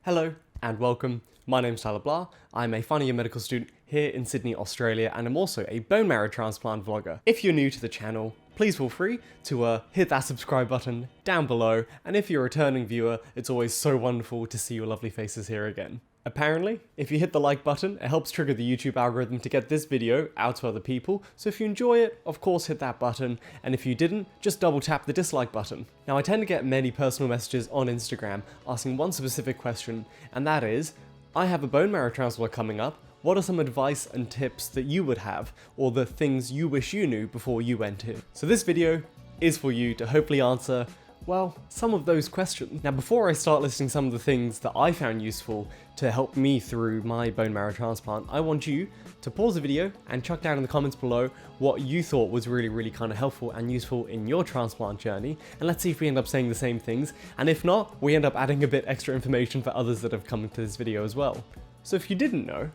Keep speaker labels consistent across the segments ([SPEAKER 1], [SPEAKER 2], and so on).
[SPEAKER 1] Hello and welcome. My name's Tyler Blah. I'm a final year medical student here in Sydney, Australia, and I'm also a bone marrow transplant vlogger. If you're new to the channel, please feel free to hit that subscribe button down below, and if you're a returning viewer, it's always so wonderful to see your lovely faces here again. Apparently, if you hit the like button, it helps trigger the YouTube algorithm to get this video out to other people, so if you enjoy it, of course hit that button, and if you didn't, just double tap the dislike button. Now I tend to get many personal messages on Instagram asking one specific question, and that is, I have a bone marrow transplant coming up, what are some advice and tips that you would have, or the things you wish you knew before you went in? So this video is for you to hopefully answer, well, some of those questions. Now before I start listing some of the things that I found useful to help me through my bone marrow transplant, I want you to pause the video and chuck down in the comments below what you thought was really kind of helpful and useful in your transplant journey, and let's see if we end up saying the same things, and if not, we end up adding a bit extra information for others that have come into this video as well. So if you didn't know,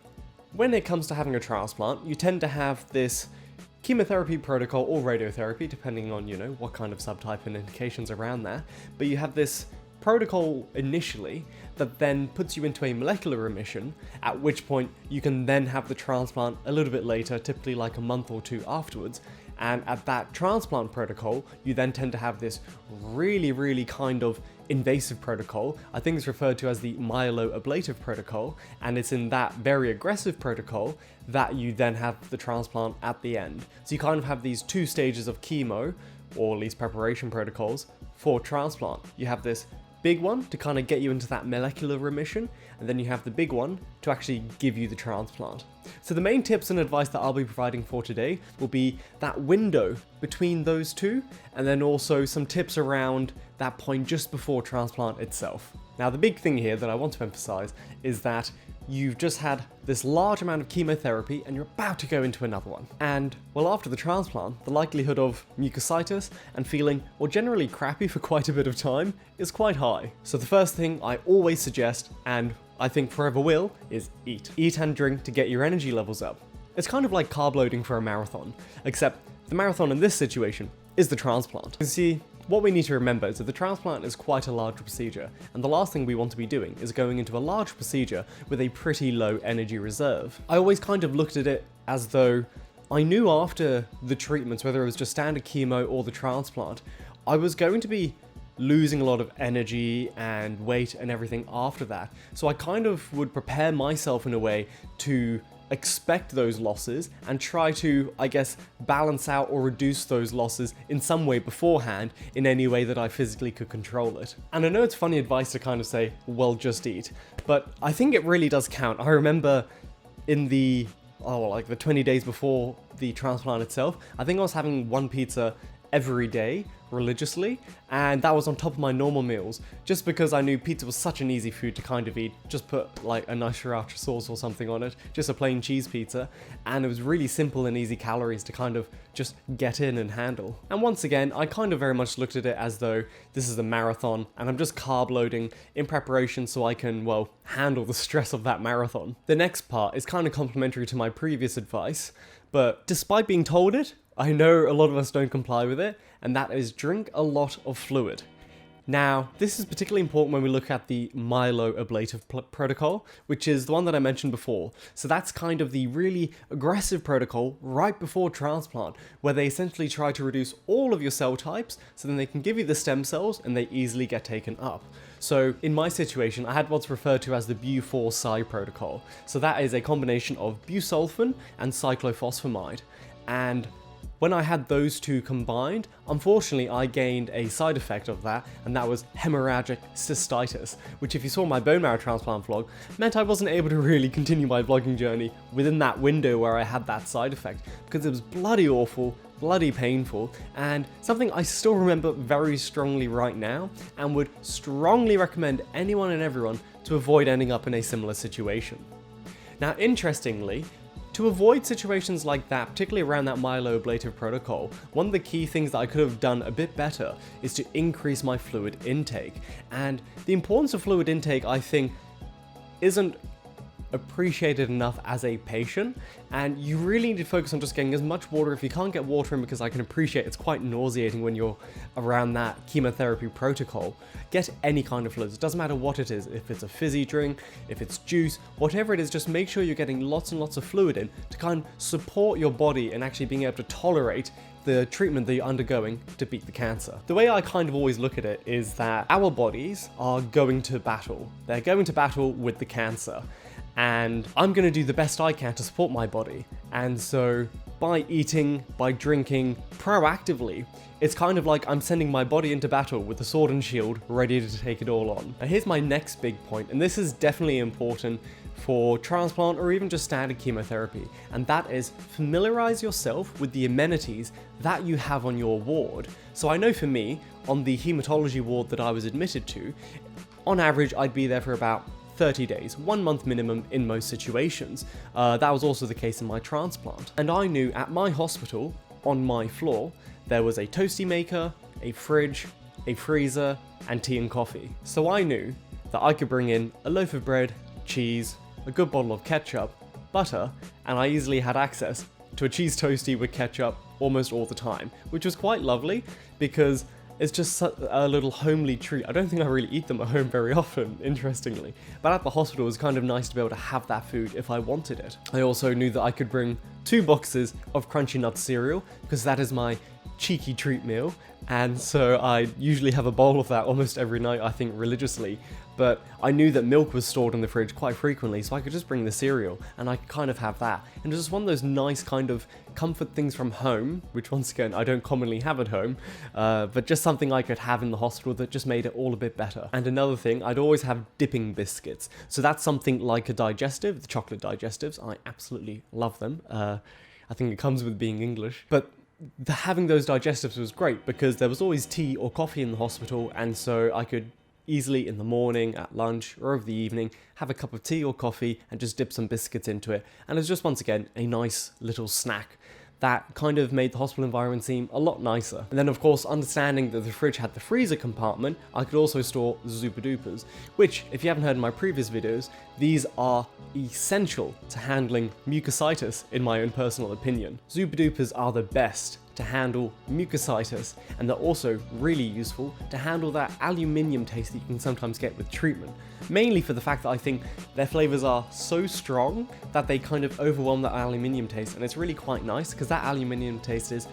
[SPEAKER 1] when it comes to having a transplant, you tend to have this chemotherapy protocol or radiotherapy, depending on, what kind of subtype and indications around there, but you have this protocol initially that then puts you into a molecular remission, at which point you can then have the transplant a little bit later, typically like a month or two afterwards, and at that transplant protocol, you then tend to have this really kind of invasive protocol. I think it's referred to as the myeloablative protocol, and it's in that very aggressive protocol that you then have the transplant at the end. So you kind of have these two stages of chemo, or at least preparation protocols, for transplant. You have this big one to kind of get you into that molecular remission, and then you have the big one to actually give you the transplant. So the main tips and advice that I'll be providing for today will be that window between those two, and then also some tips around that point just before transplant itself. Now the big thing here that I want to emphasize is that you've just had this large amount of chemotherapy and you're about to go into another one. And, well, after the transplant, the likelihood of mucositis and feeling, well, generally crappy for quite a bit of time is quite high. So the first thing I always suggest, and I think forever will, is eat. Eat and drink to get your energy levels up. It's kind of like carb loading for a marathon, except the marathon in this situation is the transplant. You see, what we need to remember is that the transplant is quite a large procedure, and the last thing we want to be doing is going into a large procedure with a pretty low energy reserve. I always kind of looked at it as though I knew after the treatments, whether it was just standard chemo or the transplant, I was going to be losing a lot of energy and weight and everything after that. So I kind of would prepare myself in a way to expect those losses and try to, I guess, balance out or reduce those losses in some way beforehand in any way that I physically could control it. And I know it's funny advice to kind of say, well, just eat, but I think it really does count. I remember in the 20 days before the transplant itself, I think I was having one pizza every day religiously, and that was on top of my normal meals, just because I knew pizza was such an easy food to kind of eat. Just put like a nice sriracha sauce or something on it, just a plain cheese pizza, and it was really simple and easy calories to kind of just get in and handle. And once again, I kind of very much looked at it as though this is a marathon and I'm just carb loading in preparation so I can, well, handle the stress of that marathon. The next part is kind of complementary to my previous advice, but despite being told it, I know a lot of us don't comply with it, and that is drink a lot of fluid. Now, this is particularly important when we look at the myeloablative protocol, which is the one that I mentioned before. So that's kind of the really aggressive protocol right before transplant, where they essentially try to reduce all of your cell types, so then they can give you the stem cells and they easily get taken up. So in my situation, I had what's referred to as the Bu4-Cy protocol. So that is a combination of busulfan and cyclophosphamide. And when I had those two combined, unfortunately I gained a side effect of that, and that was hemorrhagic cystitis, which, if you saw my bone marrow transplant vlog, meant I wasn't able to really continue my vlogging journey within that window where I had that side effect, because it was bloody awful, bloody painful, and something I still remember very strongly right now, and would strongly recommend anyone and everyone to avoid ending up in a similar situation. Now, interestingly, to avoid situations like that, particularly around that myeloablative protocol, one of the key things that I could have done a bit better is to increase my fluid intake. And the importance of fluid intake, I think, isn't appreciate it enough as a patient, and you really need to focus on just getting as much water. If you can't get water in, because I can appreciate it's quite nauseating when you're around that chemotherapy protocol, get any kind of fluids. It doesn't matter what it is, if it's a fizzy drink, if it's juice, whatever it is, just make sure you're getting lots and lots of fluid in to kind of support your body and actually being able to tolerate the treatment that you're undergoing to beat the cancer. The way I kind of always look at it is that our bodies are going to battle. They're going to battle with the cancer, and I'm going to do the best I can to support my body. And so by eating, by drinking proactively, it's kind of like I'm sending my body into battle with a sword and shield, ready to take it all on. Now here's my next big point, and this is definitely important for transplant or even just standard chemotherapy, and that is familiarize yourself with the amenities that you have on your ward. So I know for me, on the hematology ward that I was admitted to, on average I'd be there for about 30 days, 1 month minimum in most situations. That was also the case in my transplant. And I knew at my hospital, on my floor, there was a toasty maker, a fridge, a freezer, and tea and coffee. So I knew that I could bring in a loaf of bread, cheese, a good bottle of ketchup, butter, and I easily had access to a cheese toastie with ketchup almost all the time, which was quite lovely because it's just a little homely treat. I don't think I really eat them at home very often, interestingly, but at the hospital it was kind of nice to be able to have that food if I wanted it. I also knew that I could bring 2 boxes of Crunchy Nut cereal because that is my cheeky treat meal, and so I usually have a bowl of that almost every night, I think religiously. But I knew that milk was stored in the fridge quite frequently, so I could just bring the cereal and I could kind of have that. And it was just one of those nice kind of comfort things from home, which once again I don't commonly have at home, but just something I could have in the hospital that just made it all a bit better. And another thing, I'd always have dipping biscuits. So that's something like a digestive, the chocolate digestives. I absolutely love them. I think it comes with being English, but having those digestives was great because there was always tea or coffee in the hospital, and so I could easily in the morning, at lunch, or over the evening, have a cup of tea or coffee and just dip some biscuits into it. And it's just, once again, a nice little snack that kind of made the hospital environment seem a lot nicer. And then of course, understanding that the fridge had the freezer compartment, I could also store Zupa Dupas, which, if you haven't heard in my previous videos, these are essential to handling mucositis in my own personal opinion. Zupa Dupas are the best to handle mucositis, and they're also really useful to handle that aluminium taste that you can sometimes get with treatment. Mainly for the fact that I think their flavors are so strong that they kind of overwhelm that aluminium taste, and it's really quite nice because that aluminium taste is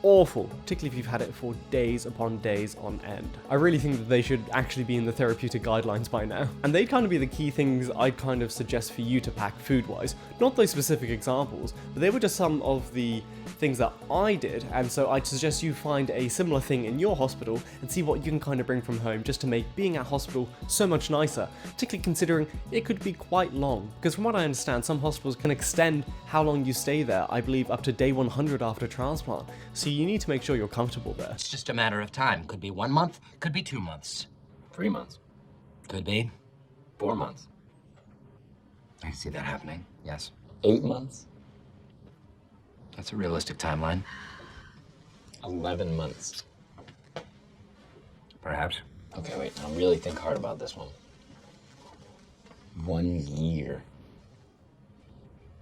[SPEAKER 1] awful, particularly if you've had it for days upon days on end. I really think that they should actually be in the therapeutic guidelines by now. And they'd kind of be the key things I'd kind of suggest for you to pack food-wise. Not those specific examples, but they were just some of the things that I did, and so I'd suggest you find a similar thing in your hospital and see what you can kind of bring from home just to make being at hospital so much nicer, particularly considering it could be quite long. Because from what I understand, some hospitals can extend how long you stay there, I believe up to day 100 after transplant. So you need to make sure you're comfortable there.
[SPEAKER 2] It's just a matter of time. Could be 1 month, could be 2 months.
[SPEAKER 3] 3 months.
[SPEAKER 2] Could be
[SPEAKER 3] 4 months.
[SPEAKER 2] I can see that happening, yes.
[SPEAKER 3] 8 months.
[SPEAKER 2] That's a realistic timeline.
[SPEAKER 3] 11 months.
[SPEAKER 2] Perhaps.
[SPEAKER 3] Okay, wait, now really think hard about this one. 1 year.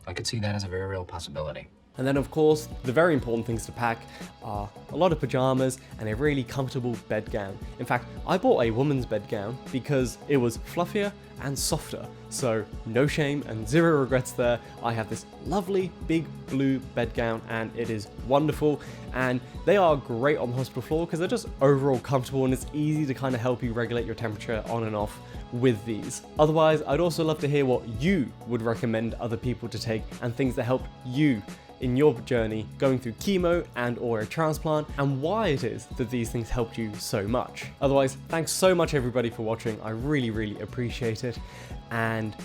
[SPEAKER 2] I could see that as a very real possibility.
[SPEAKER 1] And then of course, the very important things to pack are a lot of pajamas and a really comfortable bed gown. In fact, I bought a woman's bed gown because it was fluffier and softer. So no shame and zero regrets there. I have this lovely big blue bed gown and it is wonderful. And they are great on the hospital floor because they're just overall comfortable, and it's easy to kind of help you regulate your temperature on and off with these. Otherwise, I'd also love to hear what you would recommend other people to take and things that helped you in your journey going through chemo and or a transplant, and why it is that these things helped you so much. Otherwise, thanks so much everybody for watching. I really appreciate it. And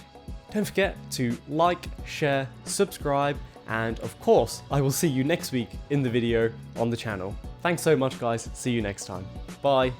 [SPEAKER 1] don't forget to like, share, subscribe, and of course, I will see you next week in the video on the channel. Thanks so much guys, see you next time. Bye.